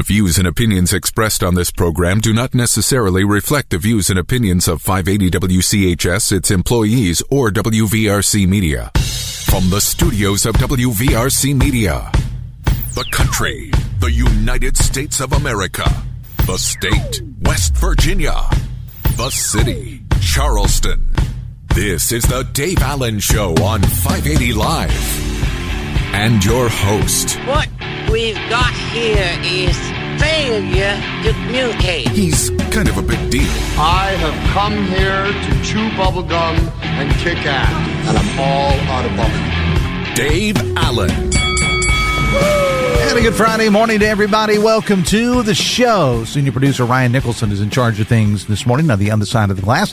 The views and opinions expressed on this program do not necessarily reflect the views and opinions of 580 WCHS, its employees, or WVRC Media. From the studios of WVRC Media, the country, the United States of America, the state, West Virginia, the city, Charleston. This is the Dave Allen Show on 580 Live. And your host. What we've got here is failure to communicate. He's kind of a big deal. I have come here to chew bubblegum and kick ass, and I'm all out of bubblegum. Dave Allen. And a good Friday morning to everybody. Welcome to the show. Senior producer Ryan Nicholson is in charge of things this morning on the other side of the glass.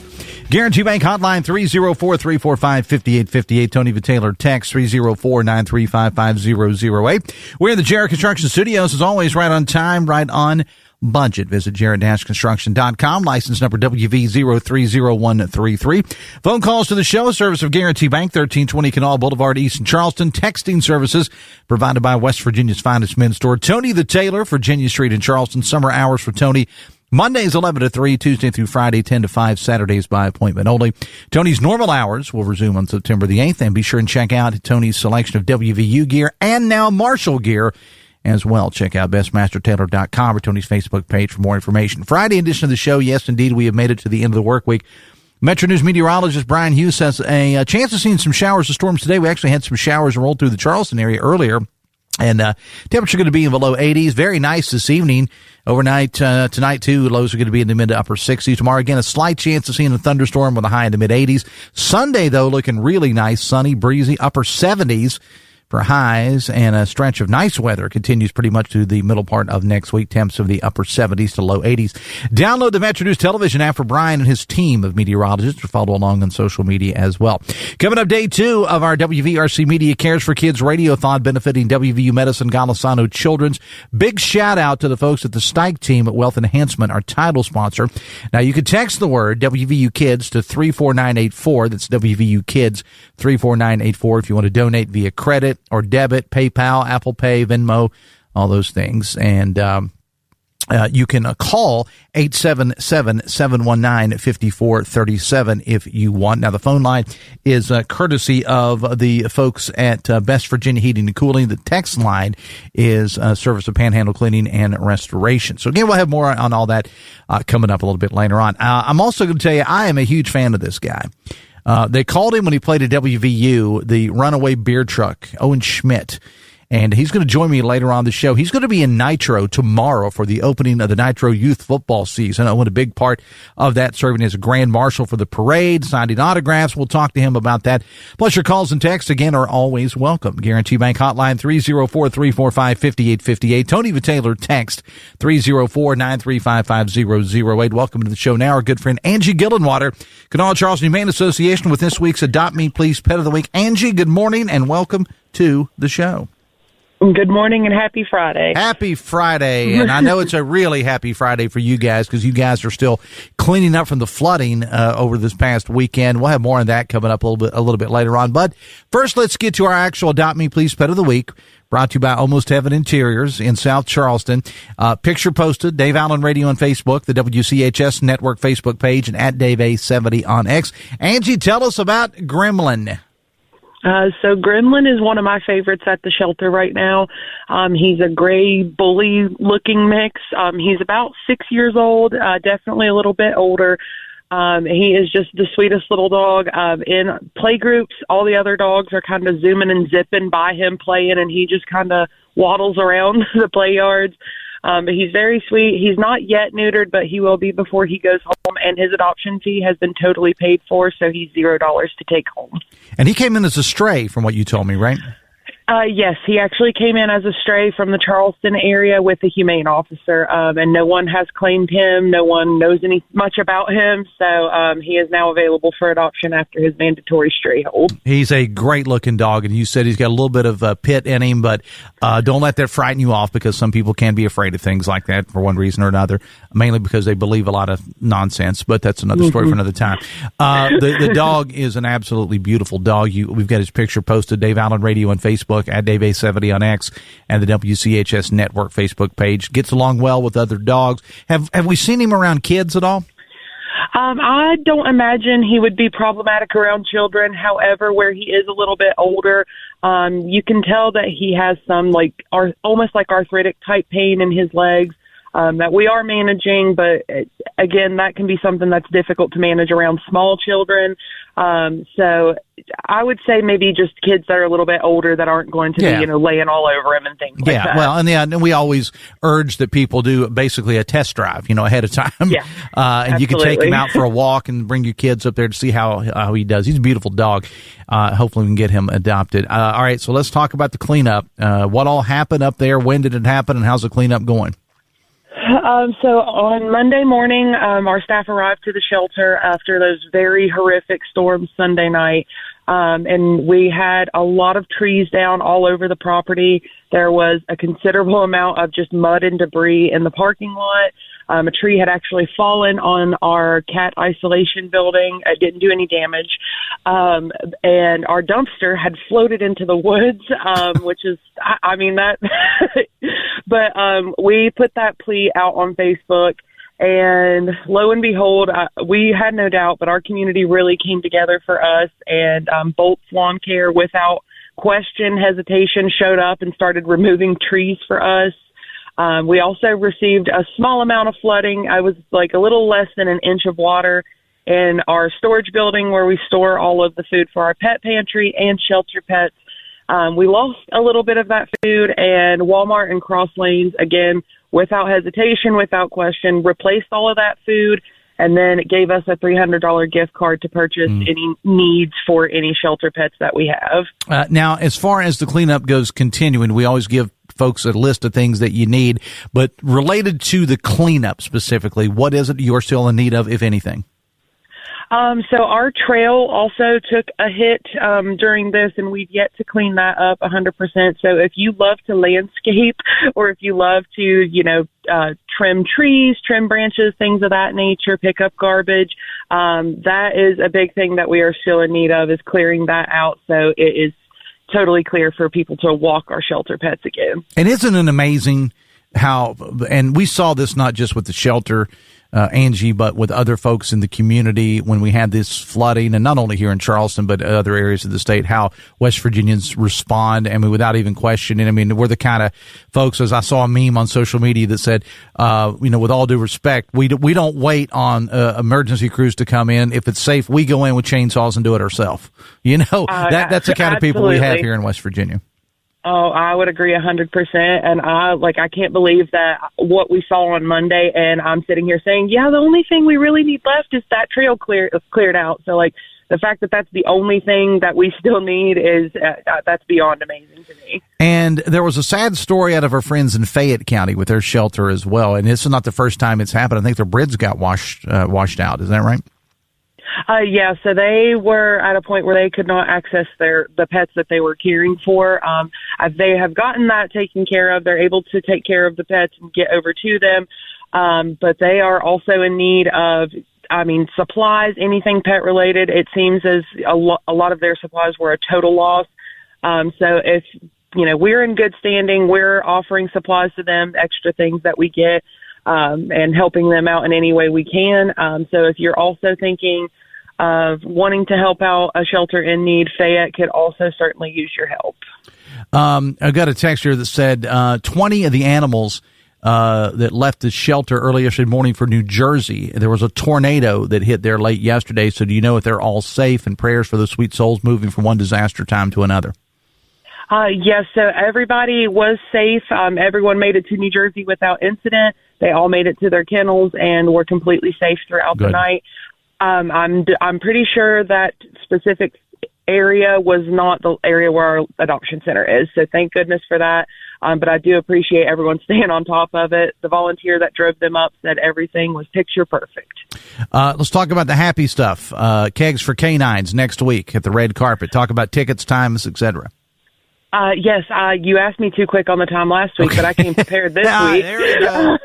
Guarantee Bank hotline 304-345-5858. Tony Vitaylor text 304-935-5008. We're in the Jarrett Construction Studios, as always, right on time, right on budget. Visit jarrett-construction.com. License number WV030133. Phone calls to the show, service of Guarantee Bank, 1320 Kanawha Boulevard, East in Charleston. Texting services provided by West Virginia's finest men's store, Tony the Tailor, Virginia Street in Charleston. Summer hours for Tony, Mondays 11 to 3, Tuesday through Friday 10 to 5, Saturdays by appointment only. Tony's normal hours will resume on September the 8th, and be sure and check out Tony's selection of WVU gear and now Marshall gear as well. Check out bestmastertailor.com or Tony's Facebook page for more information. Friday edition of the show. Yes, indeed, we have made it to the end of the work week. Metro News meteorologist Brian Hughes has a chance of seeing some showers and storms today. We actually had some showers roll through the Charleston area earlier. And temperature going to be in the low 80s. Very nice this evening. Overnight, tonight, too, lows are going to be in the mid to upper 60s. Tomorrow, again, a slight chance of seeing a thunderstorm with a high in the mid 80s. Sunday, though, looking really nice, sunny, breezy, upper 70s. For highs, and a stretch of nice weather continues pretty much to the middle part of next week. Temps of the upper 70s to low 80s. Download the Metro News television app for Brian and his team of meteorologists to follow along on social media as well. Coming up, day 2 of our WVRC Media Cares for Kids Radiothon benefiting WVU Medicine Golisano Children's. Big shout out to the folks at the Stike team at Wealth Enhancement, our title sponsor. Now, you can text the word WVU Kids to 34984. That's WVU Kids 34984 if you want to donate via credit or debit, PayPal, Apple Pay, Venmo, all those things. And you can call 877-719-5437 if you want. Now, the phone line is courtesy of the folks at Best Virginia Heating and Cooling. The text line is Service of Panhandle Cleaning and Restoration. So, again, we'll have more on all that coming up a little bit later on. I'm also going to tell you, I am a huge fan of this guy. They called him when he played at WVU, the runaway beer truck, Owen Schmidt. And he's going to join me later on the show. He's going to be in Nitro tomorrow for the opening of the Nitro Youth Football season. Owen, a big part of that, serving as a grand marshal for the parade, signing autographs. We'll talk to him about that. Plus, your calls and texts, again, are always welcome. Guarantee Bank hotline 304-345-5858. Tony Vitaylor text 304-935-5008. Welcome to the show now, our good friend Angie Gillenwater, Kanawha Charleston Humane Association, with this week's Adopt Me Please Pet of the Week. Angie, good morning and welcome to the show. Good morning and happy Friday. Happy Friday. And I know it's a really happy Friday for you guys because you guys are still cleaning up from the flooding over this past weekend. We'll have more on that coming up a little bit later on. But first, let's get to our actual Adopt Me Please Pet of the Week, brought to you by Almost Heaven Interiors in South Charleston. Picture posted, Dave Allen Radio on Facebook, the WCHS Network Facebook page, and at Dave A70 on X. Angie, tell us about Gremlin. So Gremlin is one of my favorites at the shelter right now. He's a gray bully-looking mix. He's about 6 years old, definitely a little bit older. He is just the sweetest little dog. In play groups, all the other dogs are kind of zooming and zipping by him playing, and he just kind of waddles around the play yards. But he's very sweet. He's not yet neutered, but he will be before he goes home, and his adoption fee has been totally paid for, so he's $0 to take home. And he came in as a stray, from what you told me, right? Yes, he actually came in as a stray from the Charleston area with a humane officer, and no one has claimed him. No one knows much about him, so he is now available for adoption after his mandatory stray hold. He's a great-looking dog, and you said he's got a little bit of pit in him, but don't let that frighten you off because some people can be afraid of things like that for one reason or another, mainly because they believe a lot of nonsense, but that's another story for another time. The dog is an absolutely beautiful dog. We've got his picture posted, Dave Allen Radio on Facebook. Facebook, at Dave A70 on X, and the WCHS Network Facebook page. Gets along well with other dogs. Have we seen him around kids at all? I don't imagine he would be problematic around children. However, where he is a little bit older, you can tell that he has some almost like arthritic type pain in his legs that we are managing. But again, that can be something that's difficult to manage around small children. So I would say maybe just kids that are a little bit older that aren't going to be, laying all over him and things like that. Well, and we always urge that people do basically a test drive, ahead of time. Yeah, and you can take him out for a walk and bring your kids up there to see how he does. He's a beautiful dog. Hopefully we can get him adopted. All right, so let's talk about the cleanup. What all happened up there? When did it happen? And how's the cleanup going? So on Monday morning, our staff arrived to the shelter after those very horrific storms Sunday night. And we had a lot of trees down all over the property. There was a considerable amount of just mud and debris in the parking lot. A tree had actually fallen on our cat isolation building. It didn't do any damage. And our dumpster had floated into the woods, which is, that. But we put that plea out on Facebook. And lo and behold, we had no doubt, but our community really came together for us. And Bolt's Lawn Care, without question, hesitation, showed up and started removing trees for us. We also received a small amount of flooding. I was like a little less than an inch of water in our storage building where we store all of the food for our pet pantry and shelter pets. We lost a little bit of that food, and Walmart and Cross Lanes, again, without hesitation, without question, replaced all of that food, and then it gave us a $300 gift card to purchase any needs for any shelter pets that we have. Now, as far as the cleanup goes continuing, we always give folks a list of things that you need, but related to the cleanup specifically, what is it you're still in need of, if anything? So our trail also took a hit during this, and we've yet to clean that up 100%. So if you love to landscape, or if you love to, trim trees, trim branches, things of that nature, pick up garbage, that is a big thing that we are still in need of, is clearing that out so it is totally clear for people to walk our shelter pets again. And isn't it amazing how, and we saw this not just with the shelter, Angie, but with other folks in the community when we had this flooding, and not only here in Charleston, but other areas of the state, how West Virginians respond, without even questioning. We're the kind of folks, as I saw a meme on social media that said, with all due respect, we don't wait on emergency crews to come in. If it's safe, we go in with chainsaws and do it ourselves. That's the kind of people we have here in West Virginia. Oh, I would agree 100%. And I can't believe that what we saw on Monday, and I'm sitting here saying, the only thing we really need left is that trail cleared out. So the fact that that's the only thing that we still need is, that's beyond amazing to me. And there was a sad story out of our friends in Fayette County with their shelter as well. And this is not the first time it's happened. I think their bridge got washed out. Is that right? So they were at a point where they could not access the pets that they were caring for. They have gotten that taken care of. They're able to take care of the pets and get over to them. But they are also in need of, supplies, anything pet related. It seems as a lot of their supplies were a total loss. So if, we're in good standing, we're offering supplies to them, extra things that we get, and helping them out in any way we can. So if you're also thinking of wanting to help out a shelter in need, Fayette could also certainly use your help. I got a text here that said 20 of the animals that left the shelter early yesterday morning for New Jersey. There was a tornado that hit there late yesterday. So do you know if they're all safe, and prayers for those sweet souls moving from one disaster time to another? Yes, so everybody was safe. Everyone made it to New Jersey without incident. They all made it to their kennels and were completely safe throughout the night. I'm pretty sure that specific area was not the area where our adoption center is. So thank goodness for that. But I do appreciate everyone staying on top of it. The volunteer that drove them up said everything was picture perfect. Let's talk about the happy stuff. Kegs for Canines next week at the red carpet. Talk about tickets, times, etc. Yes, you asked me too quick on the time last week, but I came prepared this week. There we go.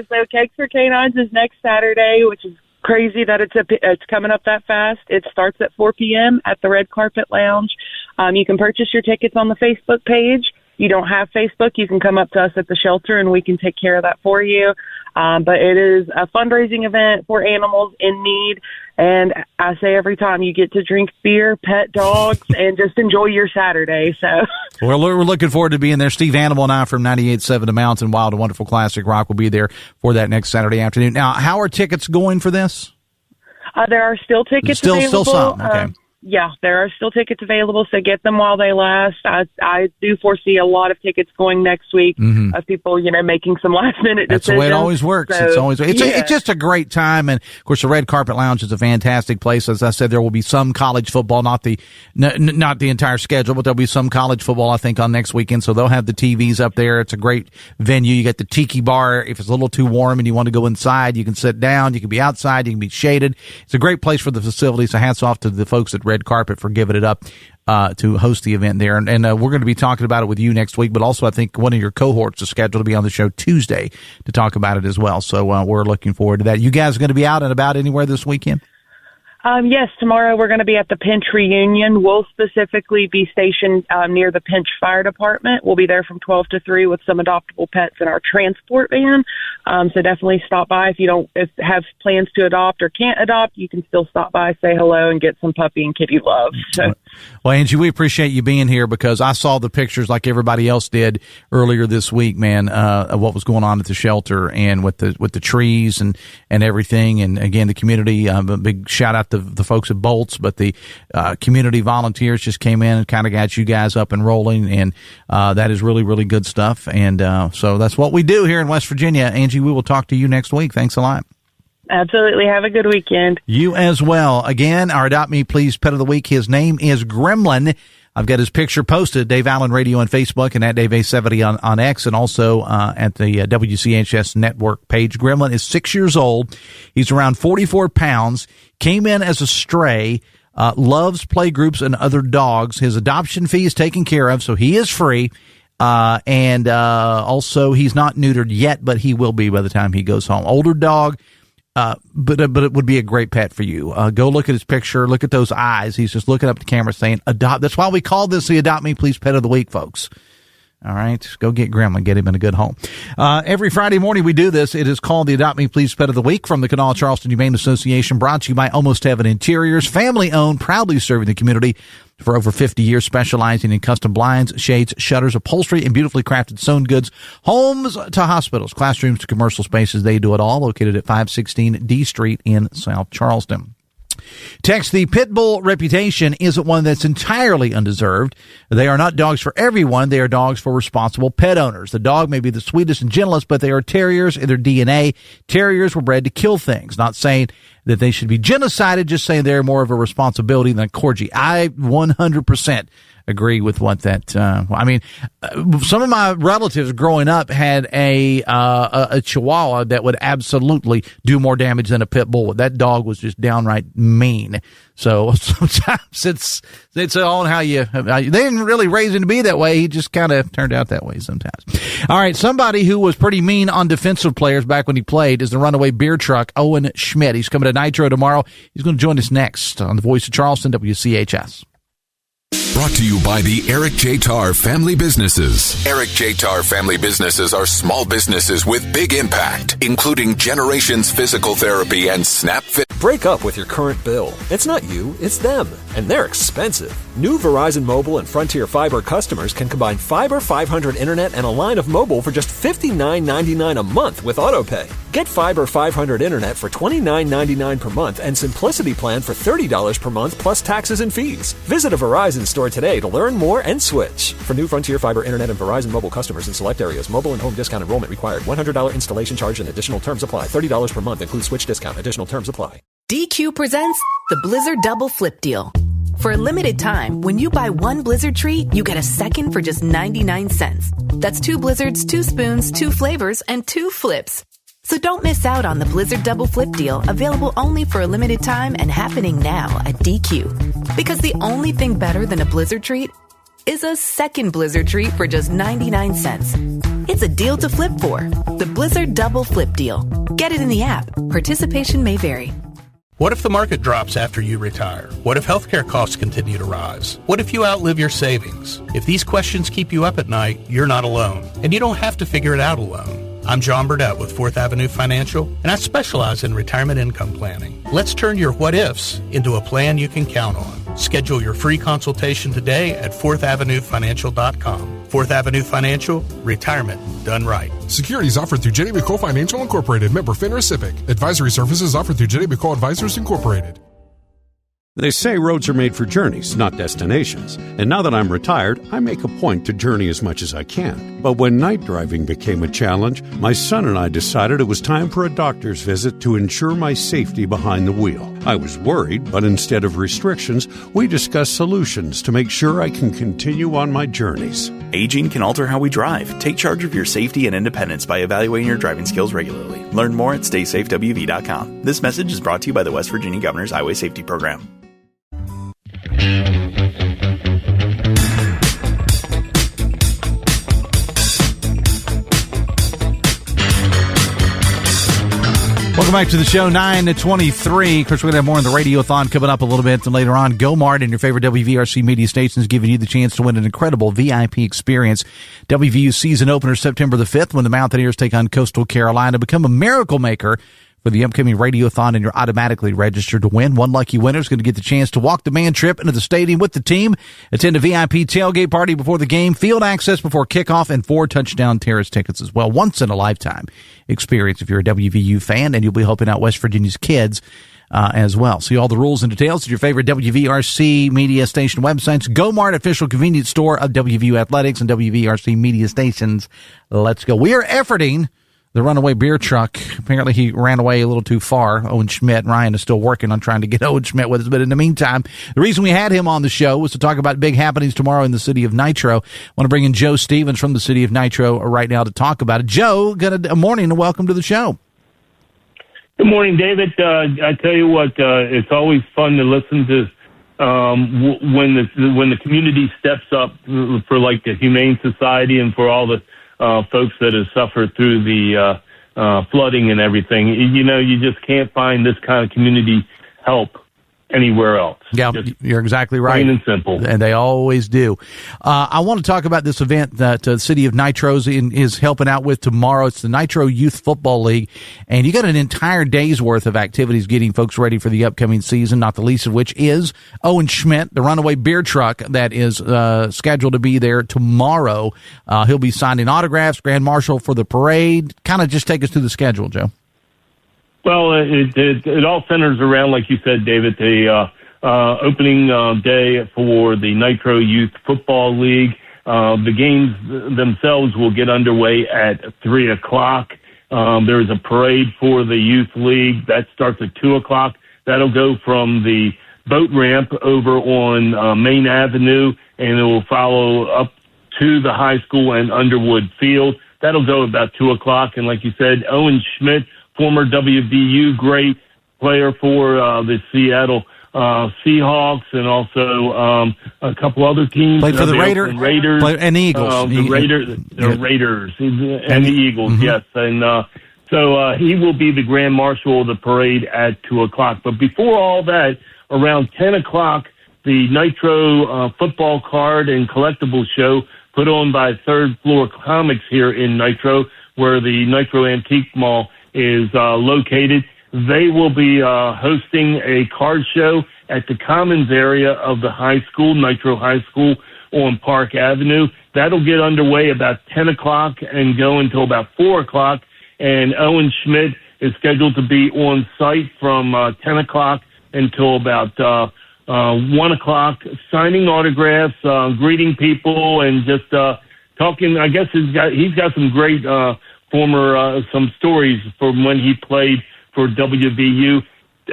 So Kegs for Canines is next Saturday, which is crazy that it's coming up that fast. It starts at 4 p.m. at the Red Carpet Lounge. You can purchase your tickets on the Facebook page. You don't have Facebook, you can come up to us at the shelter and we can take care of that for you. But it is a fundraising event for animals in need. And I say every time, you get to drink beer, pet dogs, and just enjoy your Saturday. So we're looking forward to being there. Steve Animal and I from 98.7 The Mountain Wild and Wonderful Classic Rock will be there for that next Saturday afternoon. Now, how are tickets going for this? There are still tickets available. Still some, okay. Yeah, there are still tickets available, so get them while they last. I do foresee a lot of tickets going next week of people, making some last-minute decisions. That's the way it always works. So, it's just a great time, and of course, the Red Carpet Lounge is a fantastic place. As I said, there will be some college football, not the entire schedule, but there'll be some college football, I think, on next weekend. So they'll have the TVs up there. It's a great venue. You got the tiki bar. If it's a little too warm and you want to go inside, you can sit down. You can be outside. You can be shaded. It's a great place for the facility. So hats off to the folks at Red Carpet for giving it up to host the event there. And we're going to be talking about it with you next week, but also I think one of your cohorts is scheduled to be on the show Tuesday to talk about it as well. So we're looking forward to that. You guys are going to be out and about anywhere this weekend? Yes, tomorrow we're going to be at the Pinch Reunion. We'll specifically be stationed near the Pinch Fire Department. We'll be there from 12 to 3 with some adoptable pets in our transport van. So definitely stop by. If you have plans to adopt or can't adopt, you can still stop by, say hello, and get some puppy and kitty love. So. Well, Angie, we appreciate you being here because I saw the pictures like everybody else did earlier this week, man, of what was going on at the shelter and with the trees and everything. And again, the community, a big shout out to the folks at Bolts, but the community volunteers just came in and kind of got you guys up and rolling, and that is really, really good stuff. And so that's what we do here in West Virginia. Angie, we will talk to you next week. Thanks a lot. Absolutely. Have a good weekend. You as well. Again, our Adopt Me Please Pet of the Week, his name is Gremlin. I've got his picture posted, Dave Allen Radio on Facebook and at Dave A70 on X, and also at the WCHS network page. Gremlin is 6 years old. He's around 44 pounds, came in as a stray, loves play groups and other dogs. His adoption fee is taken care of, so he is free. And also he's not neutered yet, but he will be by the time he goes home. Older dog. But it would be a great pet for you. Go look at his picture. Look at those eyes. He's just looking up at the camera saying, adopt. That's why we call this the Adopt Me Please Pet of the Week, folks. All right. Go get Gremlin. Get him in a good home. Every Friday morning we do this. It is called the Adopt Me Please Pet of the Week from the Kanawha Charleston Humane Association, brought to you by Almost Heaven Interiors, family owned, proudly serving the community for over 50 years, specializing in custom blinds, shades, shutters, upholstery, and beautifully crafted sewn goods, homes to hospitals, classrooms to commercial spaces. They do it all. Located at 516 D Street in South Charleston. Text, the pit bull reputation isn't one that's entirely undeserved. They are not dogs for everyone. They are dogs for responsible pet owners. The dog may be the sweetest and gentlest, but they are terriers in their DNA. Terriers were bred to kill things. Not saying that they should be genocided, just saying they're more of a responsibility than a corgi. I 100% agree with what that, some of my relatives growing up had a Chihuahua that would absolutely do more damage than a pit bull. That dog was just downright mean. So sometimes it's on how they didn't really raise him to be that way. He just kind of turned out that way sometimes. All right. Somebody who was pretty mean on defensive players back when he played is the runaway beer truck, Owen Schmidt. He's coming to Nitro tomorrow. He's going to join us next on the Voice of Charleston, WCHS. Brought to you by the Eric J. Tarr Family Businesses. Eric J. Tarr Family Businesses are small businesses with big impact, including Generations Physical Therapy and Snap Fit. Break up with your current bill. It's not you, it's them. And they're expensive. New Verizon Mobile and Frontier Fiber customers can combine Fiber 500 Internet and a line of mobile for just $59.99 a month with AutoPay. Get Fiber 500 Internet for $29.99 per month and Simplicity Plan for $30 per month plus taxes and fees. Visit a Verizon store today to learn more and switch. For new Frontier Fiber Internet and Verizon Mobile customers in select areas, mobile and home discount enrollment required. $100 installation charge and additional terms apply. $30 per month includes switch discount. Additional terms apply. DQ presents the Blizzard Double Flip Deal. For a limited time, when you buy one Blizzard treat, you get a second for just 99 cents. That's 2 Blizzards, 2 spoons, 2 flavors, and 2 flips. So don't miss out on the Blizzard Double Flip Deal, available only for a limited time and happening now at DQ. Because the only thing better than a Blizzard treat is a second Blizzard treat for just 99 cents. It's a deal to flip for. The Blizzard Double Flip Deal. Get it in the app. Participation may vary. What if the market drops after you retire? What if healthcare costs continue to rise? What if you outlive your savings? If these questions keep you up at night, you're not alone, and you don't have to figure it out alone. I'm John Burdett with 4th Avenue Financial, and I specialize in retirement income planning. Let's turn your what-ifs into a plan you can count on. Schedule your free consultation today at 4thavenuefinancial.com. 4th Avenue Financial, retirement done right. Securities offered through Jenny McCole Financial Incorporated, member FINRA SIPC. Advisory services offered through Jenny McCole Advisors Incorporated. They say roads are made for journeys, not destinations. And now that I'm retired, I make a point to journey as much as I can. But when night driving became a challenge, my son and I decided it was time for a doctor's visit to ensure my safety behind the wheel. I was worried, but instead of restrictions, we discussed solutions to make sure I can continue on my journeys. Aging can alter how we drive. Take charge of your safety and independence by evaluating your driving skills regularly. Learn more at StaySafeWV.com. This message is brought to you by the West Virginia Governor's Highway Safety Program. Welcome back to the show, 9:23. Of course, we're going to have more on the Radiothon coming up a little bit. And later on, GoMart and your favorite WVRC media stations giving you the chance to win an incredible VIP experience. WVU season opener September the 5th when the Mountaineers take on Coastal Carolina. Become a miracle maker for the upcoming Radiothon, and you're automatically registered to win. One lucky winner is going to get the chance to walk the man trip into the stadium with the team, attend a VIP tailgate party before the game, field access before kickoff, and 4 touchdown terrace tickets as well. Once in a lifetime experience if you're a WVU fan, and you'll be helping out West Virginia's kids as well. See all the rules and details at your favorite WVRC media station websites. GoMart, official convenience store of WVU Athletics and WVRC media stations. Let's go. We are efforting the runaway beer truck. Apparently he ran away a little too far. Owen Schmidt. Ryan is still working on trying to get Owen Schmidt with us. But in the meantime, the reason we had him on the show was to talk about big happenings tomorrow in the city of Nitro. I want to bring in Joe Stevens from the city of Nitro right now to talk about it. Joe, good morning and welcome to the show. Good morning, David. I tell you what, it's always fun to listen to when the community steps up for like the Humane Society and for all the folks that have suffered through the flooding and everything. You know, you just can't find this kind of community help anywhere else. Yeah, you're exactly right. Plain and simple. And they always do. I want to talk about this event that the city of Nitro is helping out with tomorrow. It's the Nitro Youth Football League. And you got an entire day's worth of activities getting folks ready for the upcoming season, not the least of which is Owen Schmidt, the runaway beer truck that is scheduled to be there tomorrow. He'll be signing autographs, Grand Marshal for the parade. Kind of just take us through the schedule, Joe. Well, it all centers around, like you said, David, the opening day for the Nitro Youth Football League. The games themselves will get underway at 3 o'clock. There's a parade for the Youth League. That starts at 2 o'clock. That'll go from the boat ramp over on Main Avenue, and it will follow up to the high school and Underwood Field. That'll go about 2 o'clock. And like you said, Owen Schmidt, former WVU great player for the Seattle Seahawks and also a couple other teams. Played for the Raiders and the Eagles. Raiders and the Eagles, yes. And so he will be the Grand Marshal of the parade at 2 o'clock. But before all that, around 10 o'clock, the Nitro Football Card and Collectibles Show put on by Third Floor Comics here in Nitro, where the Nitro Antique Mall is located. They will be hosting a card show at the Commons area of the high school, Nitro High School on Park Avenue. That'll get underway about 10 o'clock and go until about 4 o'clock. And Owen Schmidt is scheduled to be on site from 10 o'clock until about 1 o'clock, signing autographs, greeting people, and just talking. I guess he's got some great some stories from when he played for WVU.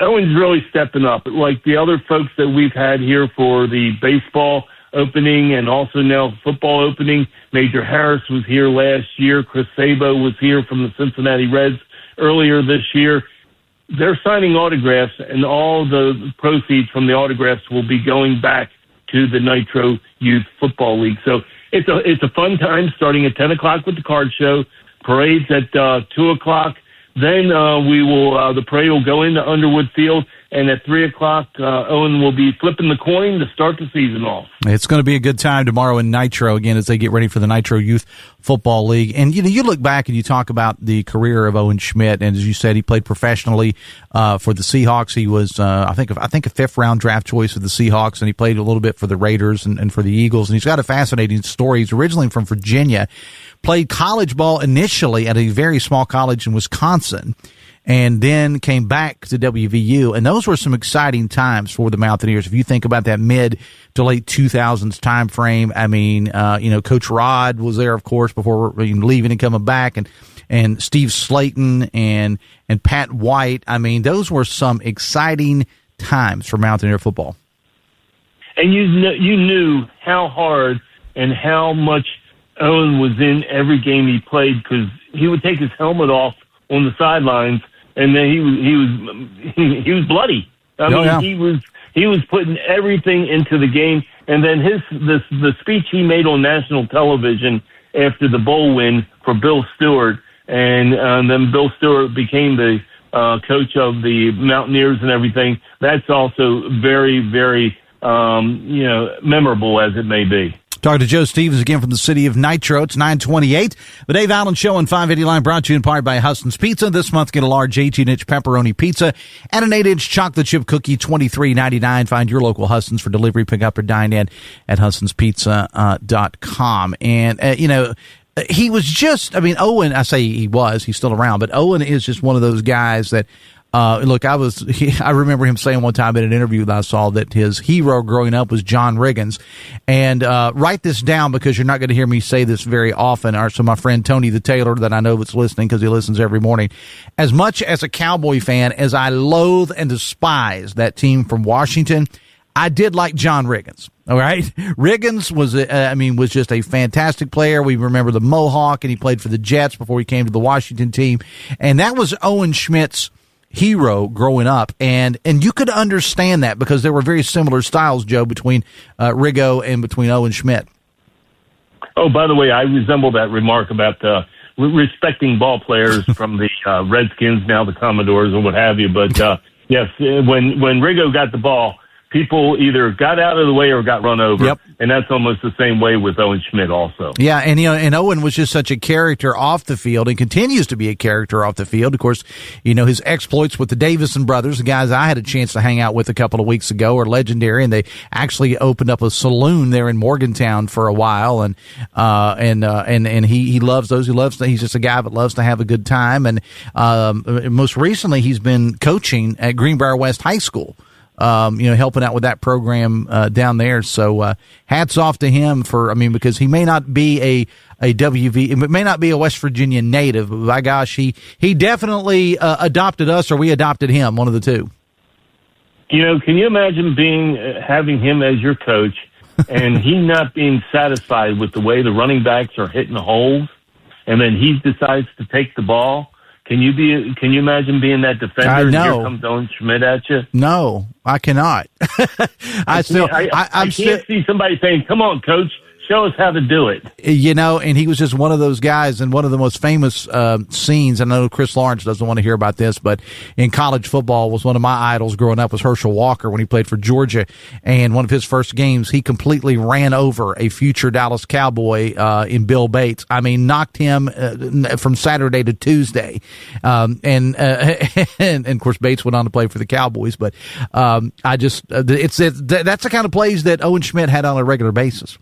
Owen's really stepping up. Like the other folks that we've had here for the baseball opening and also now football opening, Major Harris was here last year. Chris Sabo was here from the Cincinnati Reds earlier this year. They're signing autographs, and all the proceeds from the autographs will be going back to the Nitro Youth Football League. So it's a fun time starting at 10 o'clock with the card show. Parade's at 2 o'clock. Then the parade will go into Underwood Field, And at 3 o'clock, Owen will be flipping the coin to start the season off. It's going to be a good time tomorrow in Nitro again as they get ready for the Nitro Youth Football League. And, you look back and you talk about the career of Owen Schmidt. And as you said, he played professionally for the Seahawks. He was, I think, a 5th-round draft choice for the Seahawks, and he played a little bit for the Raiders and for the Eagles. And he's got a fascinating story. He's originally from Virginia, played college ball initially at a very small college in Wisconsin, and then came back to WVU. And those were some exciting times for the Mountaineers. If you think about that mid to late 2000s time frame, I mean, Coach Rod was there, of course, before leaving and coming back, and Steve Slayton and Pat White. I mean, those were some exciting times for Mountaineer football. And you knew how hard and how much Owen was in every game he played, because he would take his helmet off on the sidelines, and then he was bloody. He was putting everything into the game. And then the speech he made on national television after the bowl win for Bill Stewart, and then Bill Stewart became the coach of the Mountaineers and everything. That's also very, very memorable as it may be. Talking to Joe Stevens again from the city of Nitro. It's 9:28. The Dave Allen Show on 580 Line brought to you in part by Huston's Pizza. This month, get a large 18-inch pepperoni pizza and an 8-inch chocolate chip cookie, $23.99. Find your local Huston's for delivery, pick up, or dine in at HustonsPizza.com. And, he was just, Owen, I say he's still around, but Owen is just one of those guys that, I remember him saying one time in an interview that I saw that his hero growing up was John Riggins. And write this down, because you're not going to hear me say this very often. So my friend Tony the Taylor, that I know that's listening because he listens every morning, as much as a Cowboy fan as I loathe and despise that team from Washington, I did like John Riggins. All right. Riggins was just a fantastic player. We remember the Mohawk, and he played for the Jets before he came to the Washington team. And that was Owen Schmidt's hero growing up, and you could understand that because there were very similar styles, Joe, between Riggo and between Owen Schmidt. Oh, by the way, I resemble that remark about respecting ball players from the Redskins, now the Commodores, or what have you. But yes, when Riggo got the ball, people either got out of the way or got run over. Yep. And that's almost the same way with Owen Schmidt also. Yeah, and Owen was just such a character off the field and continues to be a character off the field. Of course, his exploits with the Davison brothers, the guys I had a chance to hang out with a couple of weeks ago, are legendary, and they actually opened up a saloon there in Morgantown for a while, and he loves those. He's just a guy that loves to have a good time, and most recently he's been coaching at Greenbrier West High School. Helping out with that program down there. So hats off to him because he may not be it may not be a West Virginia native, but by gosh, he definitely adopted us, or we adopted him, one of the two. Can you imagine having him as your coach and he not being satisfied with the way the running backs are hitting the holes, and then he decides to take the ball? Can you imagine being that defender? I know. And here comes Owen Schmidt at you? No, I cannot. I can't see somebody saying, "Come on, coach, show us how to do it." And he was just one of those guys. And one of the most famous scenes, I know Chris Lawrence doesn't want to hear about this, but in college football was one of my idols growing up was Herschel Walker when he played for Georgia. And one of his first games, he completely ran over a future Dallas Cowboy in Bill Bates. Knocked him from Saturday to Tuesday. And of course, Bates went on to play for the Cowboys. But that's the kind of plays that Owen Schmidt had on a regular basis.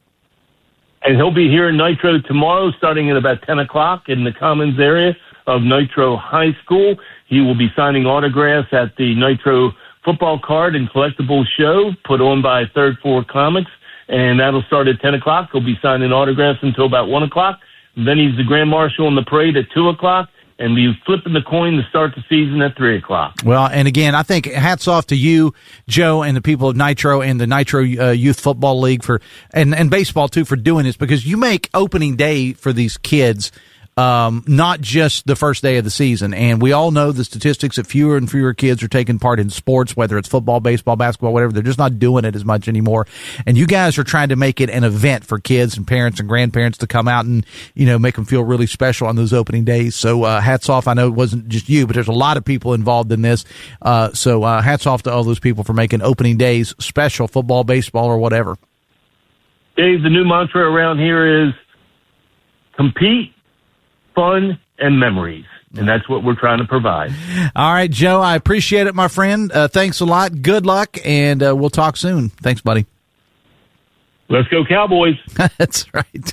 And he'll be here in Nitro tomorrow, starting at about 10 o'clock in the Commons area of Nitro High School. He will be signing autographs at the Nitro Football Card and Collectibles Show, put on by Third Floor Comics, and that'll start at 10 o'clock. He'll be signing autographs until about 1 o'clock. Then he's the Grand Marshal on the parade at 2 o'clock. And we're flipping the coin to start the season at 3 o'clock. Well, and again, I think hats off to you, Joe, and the people of Nitro and the Nitro Youth Football League and baseball too for doing this, because you make opening day for these kids not just the first day of the season. And we all know the statistics that fewer and fewer kids are taking part in sports, whether it's football, baseball, basketball, whatever. They're just not doing it as much anymore. And you guys are trying to make it an event for kids and parents and grandparents to come out and, make them feel really special on those opening days. So hats off. I know it wasn't just you, but there's a lot of people involved in this. So hats off to all those people for making opening days special, football, baseball, or whatever. Dave, the new mantra around here is compete, fun, and memories. And that's what we're trying to provide. All right, Joe, I appreciate it, my friend. Thanks a lot. Good luck, and we'll talk soon. Thanks, buddy. Let's go Cowboys. That's right.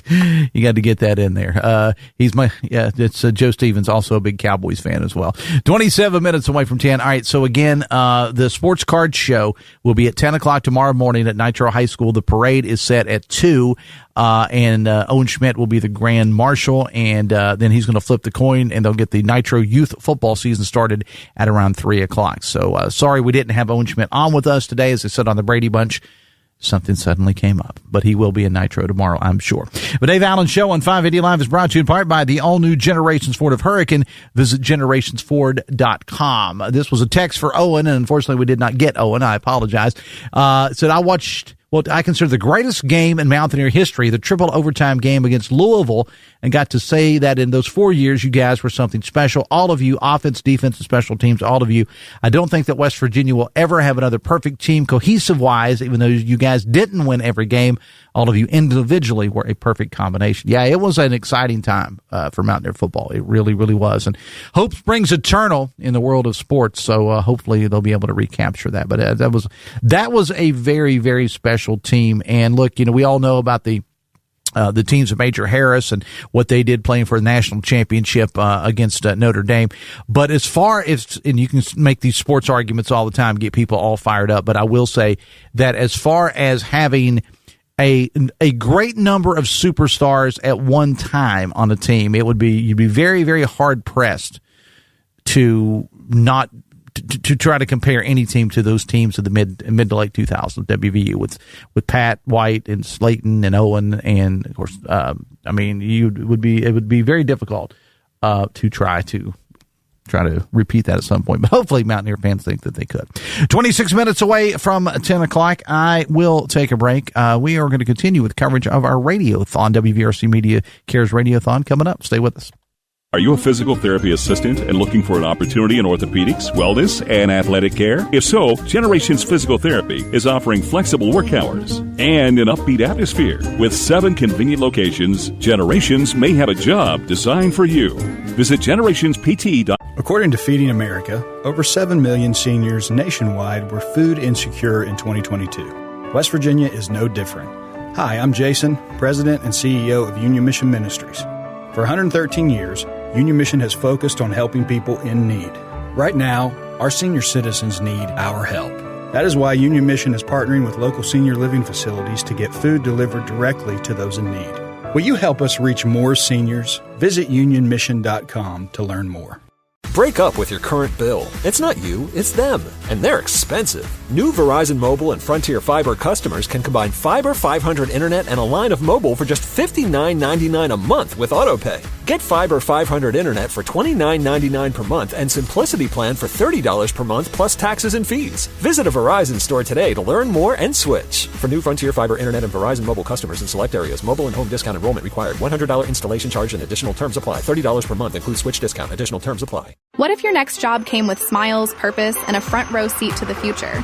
You got to get that in there. It's Joe Stevens, also a big Cowboys fan as well. 27 minutes away from 10. All right, so again, the Sports Card Show will be at 10 o'clock tomorrow morning at Nitro High School. The parade is set at 2, and Owen Schmidt will be the Grand Marshal, and then he's going to flip the coin, and they'll get the Nitro Youth Football season started at around 3 o'clock. So sorry we didn't have Owen Schmidt on with us today, as I said on the Brady Bunch. Something suddenly came up, but he will be in Nitro tomorrow, I'm sure. The Dave Allen Show on 580 Live is brought to you in part by the all-new Generations Ford of Hurricane. Visit generationsford.com. This was a text for Owen, and unfortunately we did not get Owen. I apologize. Said, I watched what I consider the greatest game in Mountaineer history, the triple overtime game against Louisville, and got to say that in those 4 years, you guys were something special. All of you, offense, defense, and special teams, all of you. I don't think that West Virginia will ever have another perfect team cohesive-wise, even though you guys didn't win every game. All of you individually were a perfect combination. Yeah, it was an exciting time for Mountaineer football. It really, really was. And hope springs eternal in the world of sports, so hopefully they'll be able to recapture that. But that was a very, very special team. And look, we all know about the teams of Major Harris and what they did playing for the national championship against Notre Dame. But as far as, and you can make these sports arguments all the time, get people all fired up, but I will say that as far as having a great number of superstars at one time on a team, you'd be very, very hard pressed to try to compare any team to those teams of the mid to late 2000s WVU with Pat White and Slayton and Owen, and of course it would be very difficult to try to repeat that at some point, but hopefully Mountaineer fans think that they could. 26 minutes away from 10 o'clock. I will take a break. We are going to continue with coverage of our Radiothon. WVRC Media Cares Radiothon coming up. Stay with us. Are you a physical therapy assistant and looking for an opportunity in orthopedics, wellness, and athletic care? If so, Generations Physical Therapy is offering flexible work hours and an upbeat atmosphere. With 7 convenient locations, Generations may have a job designed for you. Visit generationspt.com. According to Feeding America, over 7 million seniors nationwide were food insecure in 2022. West Virginia is no different. Hi, I'm Jason, President and CEO of Union Mission Ministries. For 113 years, Union Mission has focused on helping people in need. Right now, our senior citizens need our help. That is why Union Mission is partnering with local senior living facilities to get food delivered directly to those in need. Will you help us reach more seniors? Visit unionmission.com to learn more. Break up with your current bill. It's not you, it's them. And they're expensive. New Verizon Mobile and Frontier Fiber customers can combine Fiber 500 Internet and a line of mobile for just $59.99 a month with AutoPay. Get Fiber 500 Internet for $29.99 per month and Simplicity Plan for $30 per month plus taxes and fees. Visit a Verizon store today to learn more and switch. For new Frontier Fiber Internet and Verizon Mobile customers in select areas, mobile and home discount enrollment required. $100 installation charge and additional terms apply. $30 per month includes switch discount. Additional terms apply. What if your next job came with smiles, purpose, and a front row seat to the future?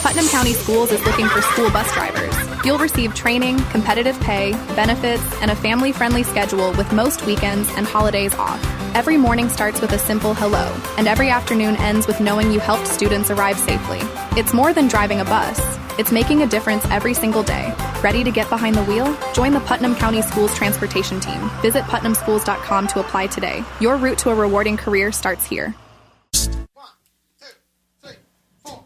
Putnam County Schools is looking for school bus drivers. You'll receive training, competitive pay, benefits, and a family-friendly schedule with most weekends and holidays off. Every morning starts with a simple hello, and every afternoon ends with knowing you helped students arrive safely. It's more than driving a bus. It's making a difference every single day. Ready to get behind the wheel? Join the Putnam County Schools Transportation Team. Visit putnamschools.com to apply today. Your route to a rewarding career starts here. 1, 2, 3, 4.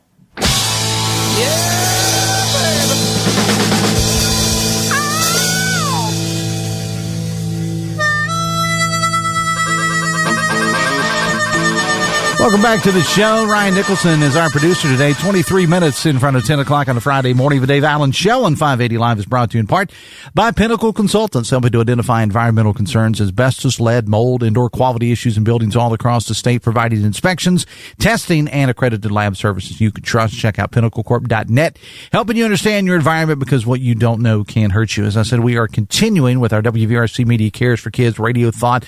Yeah, baby. Welcome back to the show. Ryan Nicholson is our producer today. 23 minutes in front of 10 o'clock on a Friday morning. The Dave Allen Show on 580 Live is brought to you in part by Pinnacle Consultants, helping to identify environmental concerns, asbestos, lead, mold, indoor quality issues in buildings all across the state, providing inspections, testing, and accredited lab services you can trust. Check out pinnaclecorp.net, helping you understand your environment, because what you don't know can hurt you. As I said, we are continuing with our WVRC Media Cares for Kids Radiothon.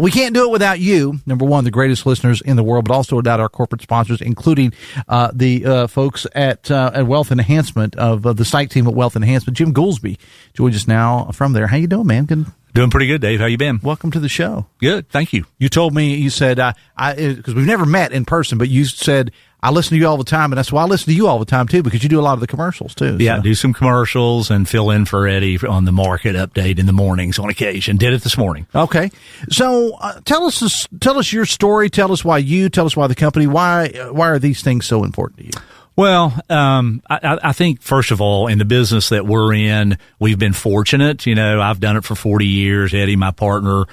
We can't do it without you. Number one, the greatest listeners in the world, but also without our corporate sponsors, including the folks at Wealth Enhancement of the site team at Wealth Enhancement. Jim Goolsby joins us now from there. How you doing, man? Good. Doing pretty good, Dave. How you been? Welcome to the show. Good, thank you. You told me, you said, because we've never met in person, but you said, I listen to you all the time, and that's why I listen to you all the time, too, because you do a lot of the commercials, too. Yeah, so. Do some commercials and fill in for Eddie on the market update in the mornings on occasion. Did it this morning. Okay. So tell us your story. Tell us why the company, why are these things so important to you? Well, I think, first of all, in the business that we're in, we've been fortunate. You know, I've done it for 40 years. Eddie, my partner,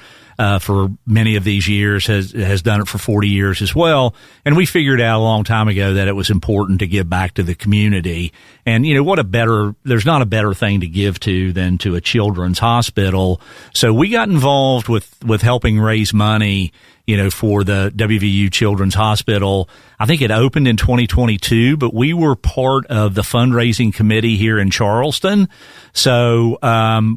for many of these years has done it for 40 years as well. And we figured out a long time ago that it was important to give back to the community. And, you know, there's not a better thing to give to than to a children's hospital. So we got involved with helping raise money, you know, for the WVU Children's Hospital. I think it opened in 2022, but we were part of the fundraising committee here in Charleston. So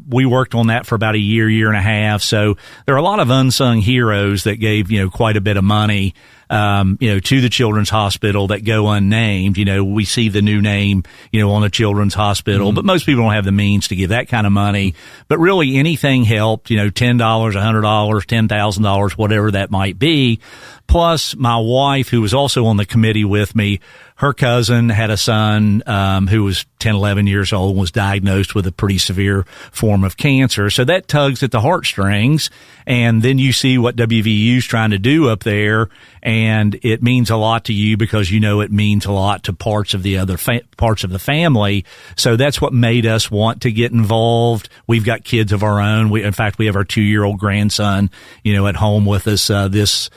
we worked on that for about a year and a half. So there are a lot of unsung heroes that gave, you know, quite a bit of money, you know, to the Children's Hospital that go unnamed. You know, we see the new name, you know, on the Children's Hospital, but most people don't have the means to give that kind of money. But really anything helped, you know, $10, $100, $10,000, whatever that might be. Plus my wife, who was also on the committee with me, her cousin had a son who was 10, 11 years old and was diagnosed with a pretty severe form of cancer. So that tugs at the heartstrings. And then you see what WVU's trying to do up there, and it means a lot to you because you know it means a lot to parts of the other parts of the family. So that's what made us want to get involved. We've got kids of our own. In fact, we have our 2-year-old grandson, you know, at home with us this